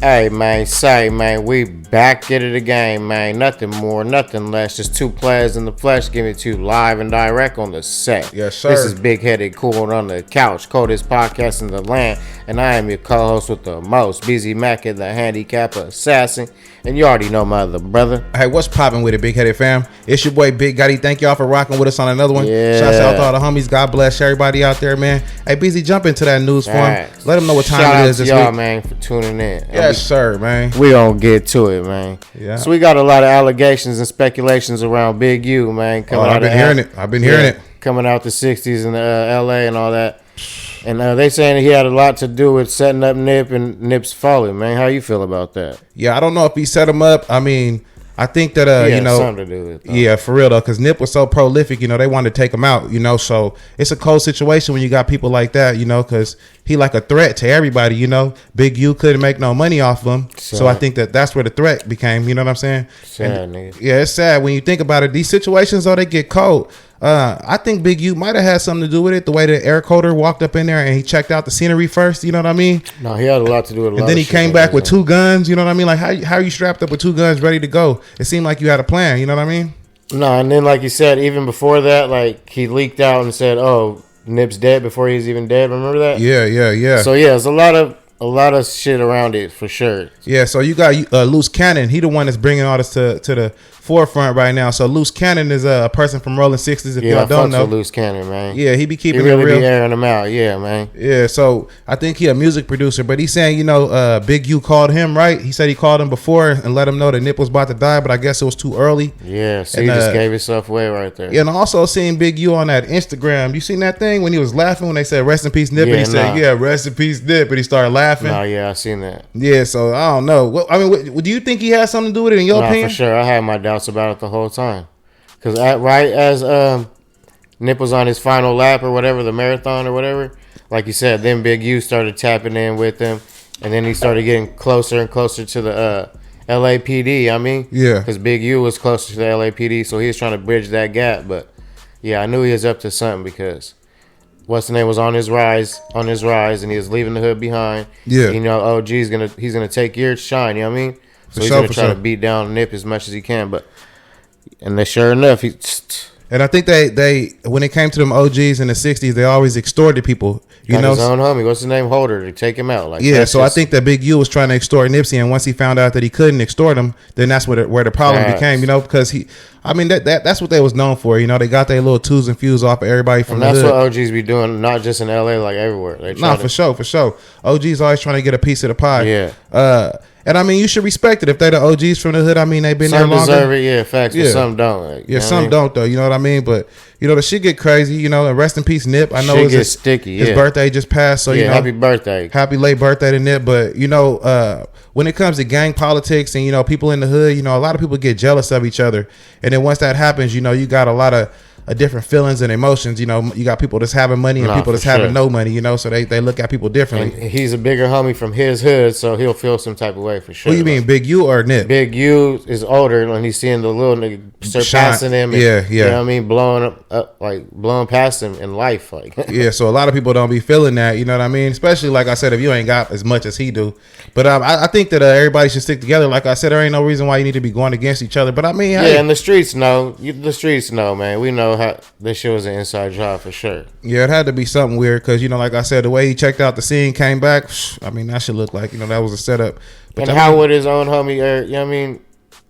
Hey man, say man, we back at it again, man. Nothing more, nothing less. Just two players in the flesh, giving it to you live and direct on the set. Yes, sir. This is Big Headed Cool on the couch, coldest podcast in the land, and I am your co-host with the most, Busy Mac, the handicap assassin. And you already know my other brother. Hey, what's popping with it, Big Headed fam? It's your boy Big Gotti. Thank y'all for rocking with us on another one. Yeah. Shouts out to all the homies. God bless everybody out there, man. Hey, Busy, jump into that news for him. Let them know what time it is this y'all, week. man, for tuning in. Yes, sir, man. We gonna get to it, man. Yeah. So we got a lot of allegations and speculations around Big U, man. I've been hearing it. I've been hearing it. Coming out the 60s in L.A. and all that. And they saying he had a lot to do with setting up Nip and Nip's falling, man. How you feel about that? Yeah, I don't know if he set him up. I mean, I think that, something to do with it. Yeah, for real, though, because Nip was so prolific, they wanted to take him out, so it's a cold situation when you got people like that, because he like a threat to everybody, Big U couldn't make no money off of him, so I think that's where the threat became, you know what I'm saying? Sad, nigga. Yeah, it's sad when you think about it. These situations, though, they get cold. I think Big U might have had something to do with it, the way the air coder walked up in there and he checked out the scenery first, you know what I mean? No, he had a lot to do with it. And then he came back with two guns, you know what I mean? Like, how are you strapped up with two guns ready to go? It seemed like you had a plan, you know what I mean? No, and then like you said, even before that, like he leaked out and said, "Oh, Nip's dead" before he was even dead. Remember that? Yeah. So yeah, there's a lot of shit around it for sure. Yeah, so you got Loose Cannon. He the one that's bringing all this to the forefront right now. So Loose Cannon is a person from Rolling 60s. If y'all don't know, Loose Cannon, man. Yeah, he be keeping really it real. Be airing them out. Yeah, man. Yeah, so I think he a music producer, but he's saying Big U called him, right? He said he called him before and let him know that Nip was about to die, but I guess it was too early. Yeah, so he just gave himself away right there. Yeah, and I also seen Big U on that Instagram. You seen that thing when he was laughing when they said "Rest in peace, Nip"? And he said, "Yeah, rest in peace, Nip," and he started laughing. No, yeah, I seen that. Yeah, so I don't know. Do you think he has something to do with it in your opinion? For sure. I had my doubts about it the whole time. Because right as Nip was on his final lap or whatever, the marathon or whatever, like you said, then Big U started tapping in with him, and then he started getting closer and closer to the LAPD. I mean, yeah, because Big U was closer to the LAPD, so he was trying to bridge that gap. But yeah, I knew he was up to something because what's the name was on his rise, and he was leaving the hood behind. Yeah, OG's he's gonna take your shine. You know what I mean? So he's gonna try to beat down Nip as much as he can, but. And sure enough, and I think they when it came to them OGs in the 60s, they always extorted people. His own homie, what's his name, Holder, to take him out. I think that Big U was trying to extort Nipsey, and once he found out that he couldn't extort him, then that's where the problem became. Because that's what they was known for. They got their little twos and fews off of everybody from the hood. That's what OGs be doing, not just in LA, like everywhere. For sure. OGs always trying to get a piece of the pie. Yeah. And you should respect it if they're the OGs from the hood. They've been there longer. Some deserve it, yeah, facts. But some don't. Some don't though. You know what I mean? But the shit get crazy. And rest in peace, Nip. I know it's sticky. His birthday just passed, so happy birthday, happy late birthday to Nip. But when it comes to gang politics and people in the hood, a lot of people get jealous of each other, and then once that happens, you got a lot of different feelings and emotions. You got people that's having money and people that's having no money, so they look at people differently. And he's a bigger homie from his hood, so he'll feel some type of way for sure. What do you mean, Big U or Nip? Big U is older and he's seeing the little nigga surpassing him. And, yeah. You know what I mean? Blowing past him in life. Yeah, so a lot of people don't be feeling that, you know what I mean? Especially, like I said, if you ain't got as much as he do. But I think that everybody should stick together. Like I said, there ain't no reason why you need to be going against each other. But and the streets know. The streets know, man. We know how this shit was an inside job for sure. Yeah, it had to be something weird because, like I said, the way he checked out the scene, came back, that should look like, that was a setup. But how would his own homie,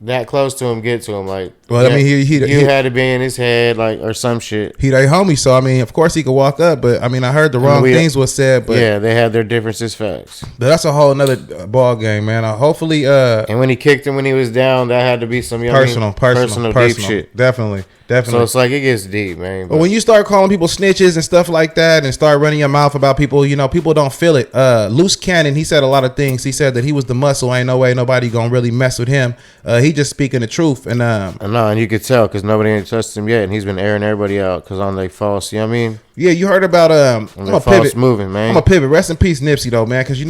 that close to him get to him? He had to be in his head, or some shit. He their homie, so of course he could walk up. But I heard the wrong things was said. But yeah, they had their differences, facts. But that's a whole nother ball game, man. Hopefully, and when he kicked him when he was down, that had to be some personal deep shit. Definitely. So it's it gets deep, man. But when you start calling people snitches and stuff like that and start running your mouth about people, people don't feel it. Loose Cannon, he said a lot of things. He said that he was the muscle. Ain't no way nobody gonna really mess with him. He just speaking the truth. And and you could tell because nobody ain't touched him yet, and he's been airing everybody out because on they false. You know what I mean? Yeah, you heard about I'm a pivot. Moving, man. I'm a pivot. Rest in peace, Nipsey, though, man, because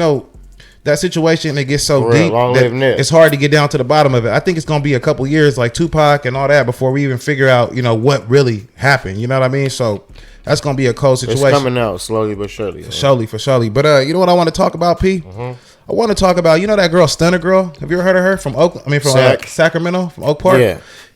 that situation, it gets so deep that it's hard to get down to the bottom of it. I think it's going to be a couple years like Tupac and all that before we even figure out, what really happened. You know what I mean? So that's going to be a cold situation. It's coming out slowly but surely. For surely. But you know what I want to talk about, P? I want to talk about, you know, that girl Stunna girl. Have you ever heard of her from Oakland? I mean, from Sacramento, from Oak Park.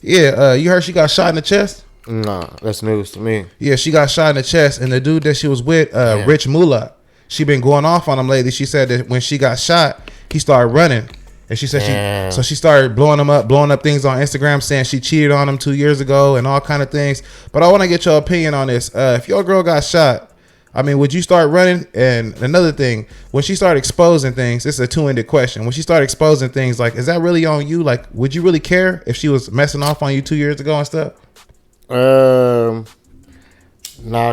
Yeah. You heard she got shot in the chest? Nah, that's news to me. Yeah, she got shot in the chest, and the dude that she was with, Rich Mullah, she been going off on him lately. She said that when she got shot, he started running, and she said she started blowing up things on Instagram, saying she cheated on him 2 years ago and all kind of things. But I want to get your opinion on this. If your girl got shot, I mean, would you start running? And another thing, when she started exposing things, this is a two-ended question. When she started exposing things, like, is that really on you? Like, would you really care if she was messing off on you 2 years ago and stuff? Nah,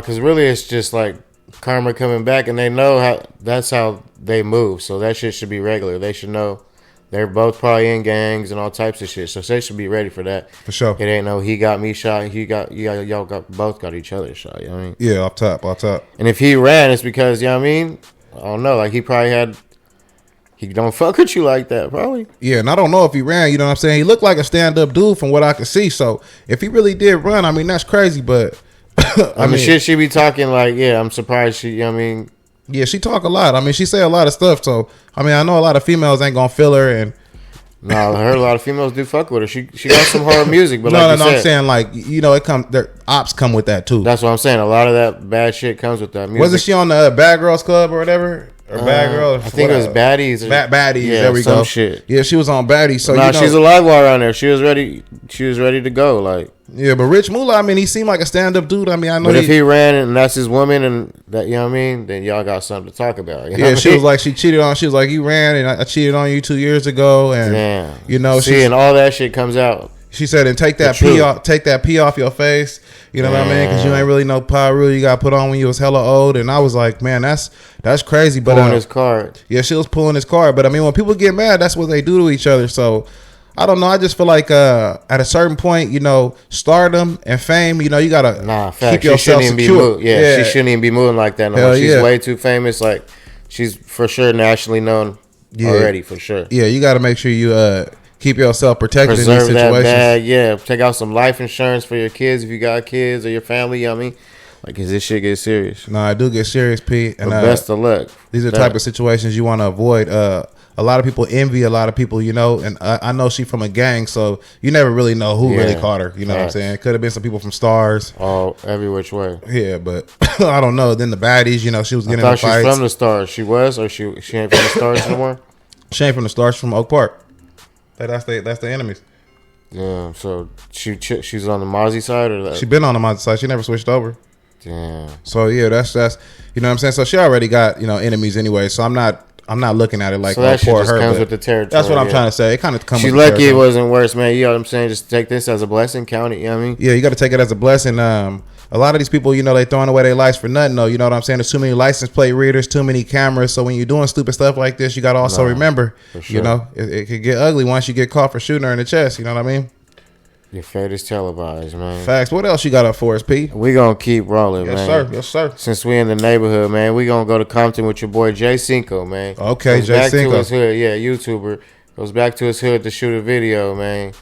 because really it's just like karma coming back, and they know that's how they move. So that shit should be regular. They should know they're both probably in gangs and all types of shit. So they should be ready for that. For sure. It ain't no he got me shot. Y'all both got each other shot. You know what I mean? Yeah, off top. And if he ran, it's because, you know what I mean? I don't know. Like, he don't fuck with you like that, probably. Yeah, and I don't know if he ran, you know what I'm saying? He looked like a stand-up dude from what I could see. So if he really did run, I mean, that's crazy, but I mean, shit, she be talking like, yeah, I'm surprised she, you know what I mean? Yeah, she talk a lot. I mean, she say a lot of stuff. So, I mean, I know a lot of females ain't gonna feel her. And no, I heard a lot of females do fuck with her. She got some hard music, but no, I'm saying, like, you know, their ops come with that too. That's what I'm saying. A lot of that bad shit comes with that music. Wasn't she on the Bad Girls Club or whatever? Or Bad Girls? I think it was Baddies. Baddies. Yeah, there we some go. Shit. Yeah, she was on Baddies. So nah, you know, she's a live wire on there. She was ready to go. Like, yeah, but Rich Mullah, I mean, he seemed like a stand-up dude. I mean, I know. But if he ran and that's his woman, and that, you know what I mean, then y'all got something to talk about. You know yeah, she was like, she cheated on. She was like, you ran and I cheated on you 2 years ago, and you know, and all that shit comes out. She said, and take that pee off your face. You know what I mean? Because you ain't really no Pyru you got put on when you was hella old. And I was like, man, that's crazy. But pulling his card. Yeah, she was pulling his card. But I mean, when people get mad, that's what they do to each other. So I don't know. I just feel like at a certain point, you know, stardom and fame, you know, you gotta keep yourself secure. She shouldn't even be moving like that no more. She's way too famous. Like, she's for sure nationally known already, for sure. Yeah, you gotta make sure you keep yourself protected Preserve in these situations. That bag, take out some life insurance for your kids if you got kids or your family. You know what I mean, like, cause this shit gets serious. No, I do get serious, Pete. And best of luck. These are the type of situations you want to avoid. A lot of people envy a lot of people, you know. And I know she from a gang, so you never really know who really caught her. You know what I'm saying? It could have been some people from Stars. Oh, every which way. Yeah, but I don't know. Then the Baddies, you know, she was getting in the fights. She's from the Stars. She was, or she ain't from the Stars no more. She ain't from the Stars. From Oak Park. That's the enemies. Yeah, so she's on the Mozzie side, or that? She been on the Mozzie side. She never switched over. Damn. So yeah, that's you know what I'm saying. So she already got, you know, enemies anyway. So I'm not looking at it like, so that shit just comes with the territory. That's what I'm trying to say. It kind of comes. She's with the lucky it wasn't worse, man. You know what I'm saying? Just take this as a blessing, count it. You know what I mean? Yeah, you got to take it as a blessing. A lot of these people, you know, they throwing away their lives for nothing, though. You know what I'm saying? There's too many license plate readers, too many cameras. So when you're doing stupid stuff like this, you got to also remember, you know, it could get ugly once you get caught for shooting her in the chest. You know what I mean? Your fate is televised, man. Facts. What else you got up for us, P? We gonna keep rolling, man. Yes, sir. Yes, sir. Since we in the neighborhood, man, we gonna go to Compton with your boy Jay Cinco, man. Okay, Goes Jay back Cinco. to his hood, YouTuber. Goes back to his hood to shoot a video, man.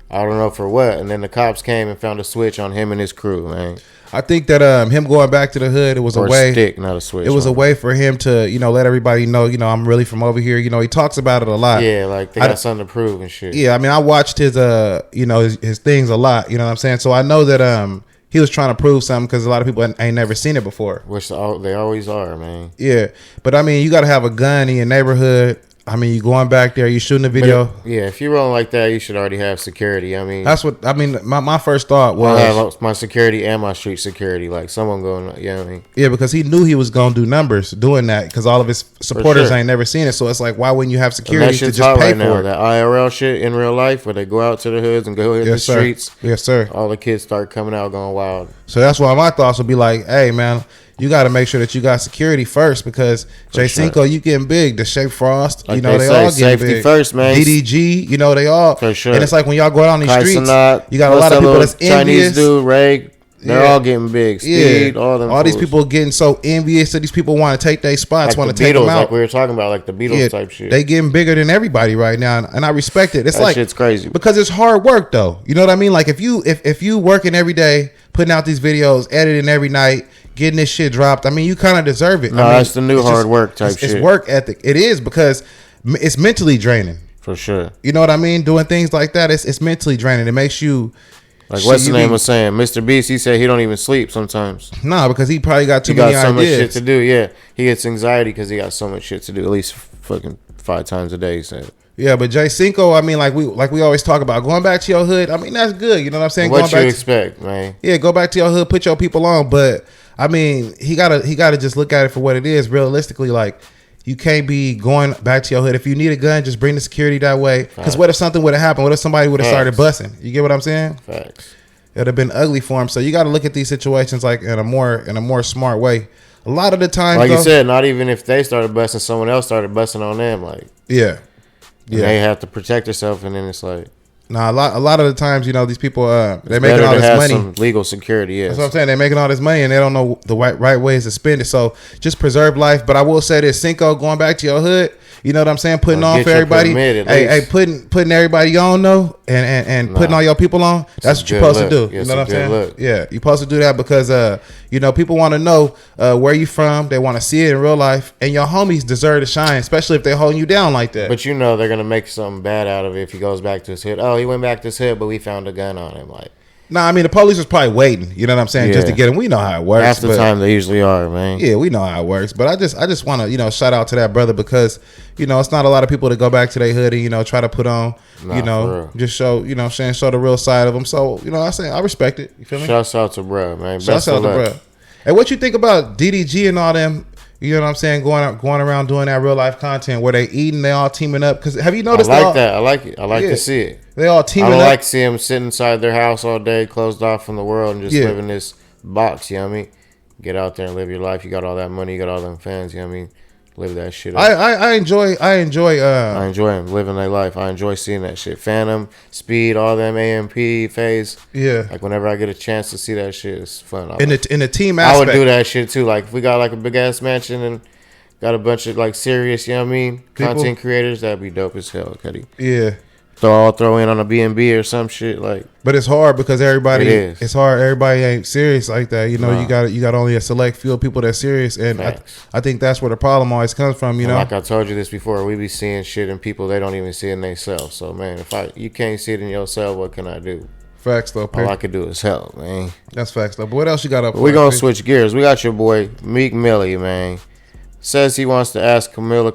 I don't know for what. And then the cops came and found a switch on him and his crew, man. I think that him going back to the hood, it was a way. Stick, not a switch. It was a way for him to, you know, let everybody know, you know, I'm really from over here. You know, he talks about it a lot. Yeah, like they got something to prove and shit. Yeah, I mean, I watched his, you know, his things a lot. You know what I'm saying? So I know that he was trying to prove something because a lot of people ain't never seen it before. Which they always are, man. Yeah, but I mean, you got to have a gun in your neighborhood. I mean, you going back there, you shooting the video. If you're rolling like that, you should already have security. I mean, that's what I mean. My first thought was I have my security and my street security. Like someone going, you know what I mean? Yeah, because he knew he was gonna do numbers doing that because all of his supporters ain't never seen it. So it's like, why wouldn't you have security to just pay for it? That IRL shit in real life, where they go out to the hoods and go hit the streets. Yes, sir. All the kids start coming out going wild. So that's why my thoughts would be like, hey, man, you got to make sure that you got security first because Jay Cinco, you getting big. The Shape Frost, like, you know, they all getting safety big. First, man. DDG, you know, they all. For sure. And it's like when y'all go out on these streets, you got a lot of people that's envious. Chinese dude, Ray, they're all getting big. Speed, all these people getting so envious that these people want to take their spots, like want to take them out. Like we were talking about, like the Beatles type shit. They getting bigger than everybody right now, and I respect it. It's that like shit's crazy because it's hard work, though. You know what I mean? Like if you working every day, putting out these videos, editing every night, getting this shit dropped. I mean, you kind of deserve it. No, I mean, that's the new hard work type shit. It's work ethic. It is because it's mentally draining. For sure. You know what I mean? Doing things like that, it's mentally draining. It makes you like what's the name was saying? Mr. Beast, he said he don't even sleep sometimes. Nah, because he probably got too many ideas. He got so much shit to do. Yeah, he gets anxiety because he got so much shit to do. At least fucking 5 times a day. He said. Yeah, but Jay Cinco, I mean, like we always talk about going back to your hood. I mean, that's good. You know what I'm saying? What you expect, man? Yeah, go back to your hood, put your people on. But I mean, he gotta just look at it for what it is. Realistically, like. You can't be going back to your hood. If you need a gun, just bring the security that way. Because what if something would have happened? What if somebody would have started busting? You get what I'm saying? Facts. It'd have been ugly for him. So you got to look at these situations like in a more smart way. A lot of the time, like you said, not even if they started busting, someone else started busting on them. Like they have to protect themselves, and then it's like. Nah, a lot of the times, you know, these people they're making all this money. Some legal security, yes. That's what I'm saying. They're making all this money and they don't know the right ways to spend it. So just preserve life. But I will say this, Cinco, going back to your hood, you know what I'm saying? Putting on for everybody. Hey, putting everybody on though, and putting all your people on. That's what you're supposed to do. You know what I'm saying? Yeah, you're supposed to do that because you know, people want to know where you from. They want to see it in real life, and your homies deserve to shine, especially if they're holding you down like that. But you know they're gonna make something bad out of it if he goes back to his hood. Oh, he went back to his hood, but we found a gun on him. Like. Nah, I mean the police was probably waiting. You know what I'm saying, just to get him. We know how it works. Half the time they usually are, man. Yeah, we know how it works. But I just want to shout out to that brother because it's not a lot of people that go back to their hood and try to put on just show show the real side of them. So I respect it. You feel me? Shouts out to bro, man. Shouts out to bro. And what you think about DDG and all them? You know what I'm saying? Going around doing that real life content where they eating, they all teaming up. Because have you noticed? I like that. I like it. I like to see it. They all teaming up. I don't like seeing them sitting inside their house all day, closed off from the world, and just live in this box. You know what I mean? Get out there and live your life. You got all that money. You got all them fans. You know what I mean? Live that shit up. I enjoy them living their life. I enjoy seeing that shit. Phantom, Speed, all them AMP phase. Yeah. Like whenever I get a chance to see that shit, it's fun. In the team aspect, I would do that shit too. Like if we got like a big ass mansion and got a bunch of like serious, you know what I mean, content creators, that'd be dope as hell, Cuddy. Yeah. Throw in on a B&B or some shit like. But it's hard because it's hard. Everybody ain't serious like that. You got only a select few of people that's serious, and I think that's where the problem always comes from. Like I told you this before, we be seeing shit in people they don't even see in themselves. So man, if you can't see it in yourself, what can I do? Facts though. All I can do is help, man. That's facts though. But what else you got up? We're gonna switch gears. We got your boy Meek Millie, man. Says he wants to ask Kamala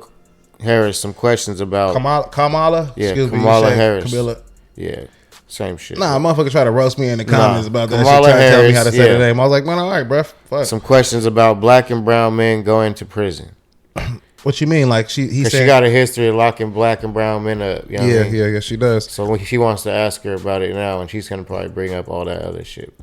Harris some questions about Kamala. Yeah, Excuse Kamala me, Harris. Camilla. Yeah, same shit. Nah, motherfucker try to roast me in the comments about that. Kamala shit, Harris, tell me how to say the name. I was like, man, all right, bro. Fuck. Some questions about black and brown men going to prison. What you mean? Like he said she got a history of locking black and brown men up. You know what I mean? Yeah, she does. So she wants to ask her about it now, and she's gonna probably bring up all that other shit.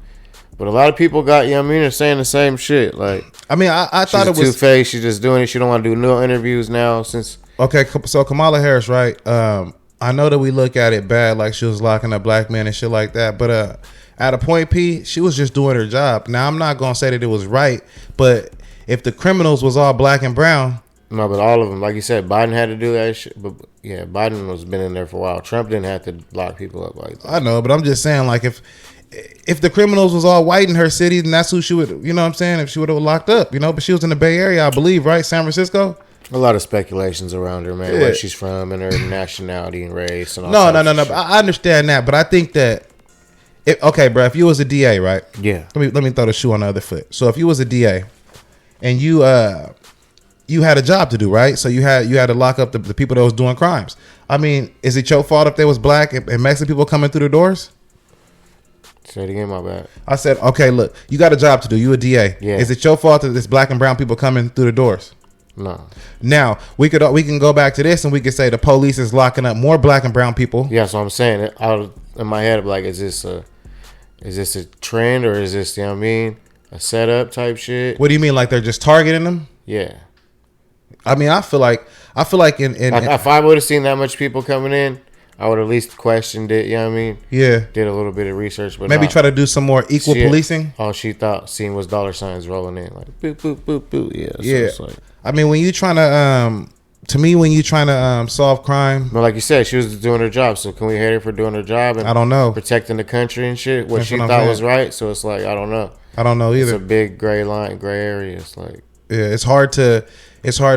But a lot of people got, they're saying the same shit. Like, I mean, I thought it was two-faced. She's just doing it. She don't want to do no interviews now since. Okay, so Kamala Harris, right? I know that we look at it bad, like she was locking up black men and shit like that. But at a point, P, she was just doing her job. Now, I'm not gonna say that it was right, but if the criminals was all black and brown. No, but all of them, like you said, Biden had to do that shit. But yeah, Biden was been in there for a while. Trump didn't have to lock people up like that. I know, but I'm just saying, like if the criminals was all white in her city, then that's who she would, you know what I'm saying? If she would have locked up, but she was in the Bay Area, I believe, right? San Francisco? A lot of speculations around her, man, where she's from and her nationality and race and all that. No. I understand that, but I think that, if you was a DA, right? Yeah. Let me throw the shoe on the other foot. So if you was a DA and you had a job to do, right? So you had to lock up the people that was doing crimes. I mean, is it your fault if they was black and Mexican people coming through the doors? Say it again, my bad. I said, okay, look, you got a job to do. You a DA. Yeah. Is it your fault that there's black and brown people coming through the doors? No. Now we can go back to this and we could say the police is locking up more black and brown people. Yeah, so I'm saying out in my head, like, is this a trend or is this, a setup type shit? What do you mean, like they're just targeting them? Yeah. I mean, I feel like if I would have seen that much people coming in, I would at least questioned it. You know what I mean? Yeah. Did a little bit of research, but maybe try to do some more equal policing. All she thought seen was dollar signs rolling in, like boop boop boop boop. Yeah. So yeah. It's like, I mean, when you trying to solve crime, but like you said, she was doing her job. So can we hate her for doing her job? And I don't know, protecting the country and shit. What she thought was right. So it's like I don't know. I don't know either. It's a big gray area. It's like it's hard to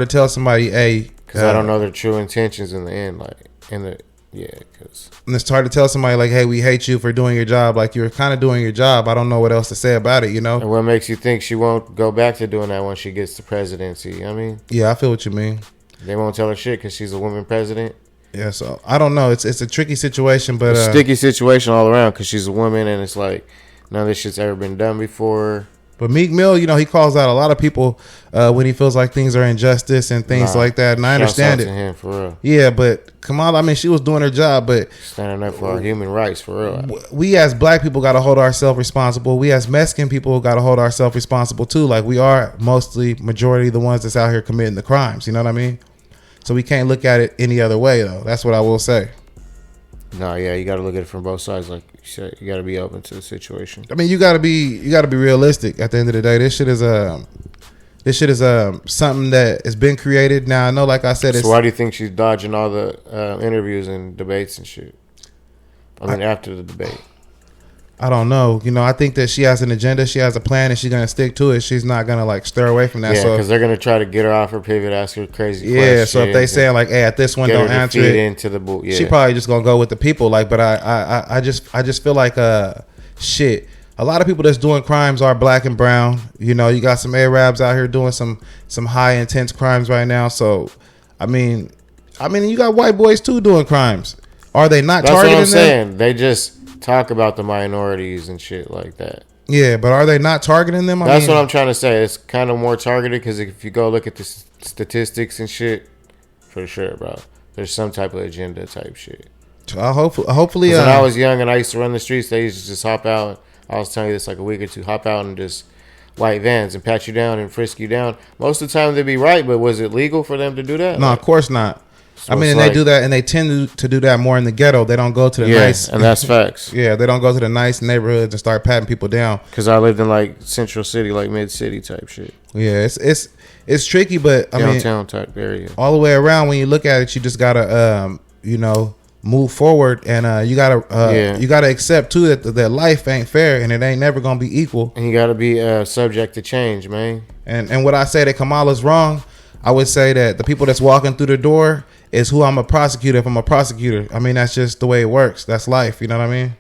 tell somebody, hey, Because I don't know their true intentions in the end. Because and it's hard to tell somebody like, hey, we hate you for doing your job. Like, you're kind of doing your job. I don't know what else to say about it, you know? And what makes you think she won't go back to doing that when she gets the presidency? I mean, Yeah, I feel what you mean. they won't tell her shit because she's a woman president. Yeah, so I don't know. It's a tricky situation, but It's a sticky situation all around because she's a woman, and it's like none of this shit's ever been done before. But Meek Mill, you know, he calls out a lot of people when he feels like things are injustice and things like that. And I understand it. To him, for real. Yeah, but Kamala, I mean, she was doing her job, but Standing up for our human rights, for real. We as black people got to hold ourselves responsible. We as Mexican people got to hold ourselves responsible too. Like, we are mostly majority the ones that's out here committing the crimes. You know what I mean? So we can't look at it any other way, though. That's what I will say. No, yeah, you got to look at it from both sides. Like you said, you got to be open to the situation. I mean, you gotta be realistic. At the end of the day, this shit is something that has been created. Now I know, like I said, so why do you think she's dodging all the interviews and debates and shit? I mean, after the debate. I don't know. You know, I think that she has an agenda. She has a plan, and she's gonna stick to it. She's not gonna like stir away from that. Yeah, so because they're gonna try to get her off her pivot, ask her crazy questions. Yeah, so if they saying like, "Hey, at this one, don't answer it," into the boot. Yeah. She probably just gonna go with the people. Like, but I just feel like shit. A lot of people that's doing crimes are black and brown. You know, you got some Arabs out here doing some high intense crimes right now. So, I mean, you got white boys too doing crimes. Are they not targeting them? That's what I'm saying. They just talk about the minorities and shit like that. Yeah, but are they not targeting them? That's what I'm trying to say. It's kind of more targeted because if you go look at the statistics and shit, for sure, bro, there's some type of agenda type shit. Hopefully, when I was young and I used to run the streets, they used to just hop out. I was telling you this like a week or two. Hop out and just white vans and pat you down and frisk you down. Most of the time they'd be right, but was it legal for them to do that? No, of course not. So I mean, and they do that, and they tend to do that more in the ghetto. They don't go to the nice, and that's facts. Yeah, they don't go to the nice neighborhoods and start patting people down. Because I lived in like Central City, like Mid City type shit. Yeah, it's tricky, but I mean, downtown type area. All the way around, when you look at it, you just gotta move forward, and you gotta accept too that life ain't fair and it ain't never gonna be equal. And you gotta be subject to change, man. And when I say that Kamala's wrong, I would say that the people that's walking through the door is who I'm a prosecutor. If I'm a prosecutor, I mean, that's just the way it works. That's life. You know what I mean?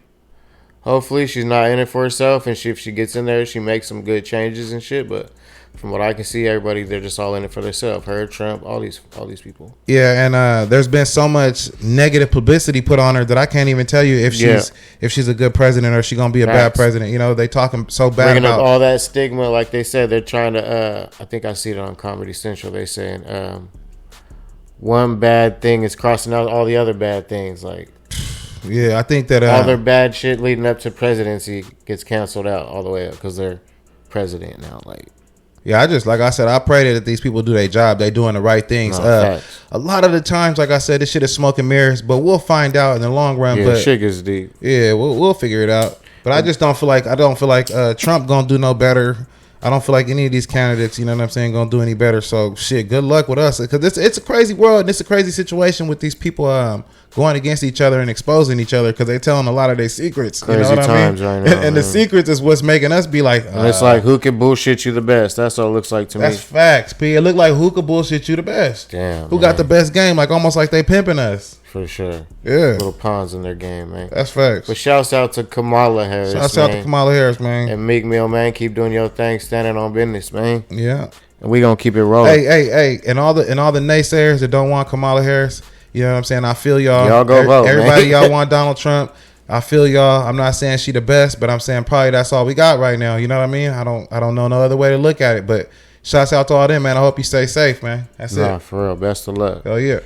Hopefully she's not in it for herself, and if she gets in there, she makes some good changes and shit. But from what I can see, everybody, they're just all in it for themselves. Her, Trump, all these people. Yeah, and there's been so much negative publicity put on her that I can't even tell you if she's a good president or she gonna be a bad president. You know, they talking so bad bringing about up all that stigma. Like they said, they're trying to. I think I see it on Comedy Central. They saying one bad thing is crossing out all the other bad things. Like, yeah, I think that all their bad shit leading up to presidency gets canceled out all the way up because they're president now. Like. Yeah, like I said, I pray that these people do their job. They doing the right things. A lot of the times, like I said, this shit is smoke and mirrors, but we'll find out in the long run. Yeah, but shit gets deep. Yeah, we'll figure it out. But I just don't feel like Trump gonna do no better. I don't feel like any of these candidates, you know what I'm saying, gonna do any better. So shit, good luck with us, because it's a crazy world and it's a crazy situation with these people going against each other and exposing each other because they're telling a lot of their secrets. Crazy, you know what times I mean? Right now, and the secrets is what's making us be like. And it's like, who can bullshit you the best? That's what it looks like to me. That's facts, P. It look like who could bullshit you the best. Damn. Who got the best game? Like almost like they pimping us. For sure. Yeah. Little pawns in their game, man. That's facts. But shouts out to Kamala Harris. Shouts out to Kamala Harris, man. And Meek Mill, man. Keep doing your thing, standing on business, man. Yeah. And we gonna keep it rolling. Hey. And all the naysayers that don't want Kamala Harris, you know what I'm saying? I feel y'all. Y'all go vote, everybody, man. y'all want Donald Trump. I feel y'all. I'm not saying she the best, but I'm saying probably that's all we got right now. You know what I mean? I don't know no other way to look at it. But shouts out to all them, man. I hope you stay safe, man. That's it. For real. Best of luck. Hell yeah.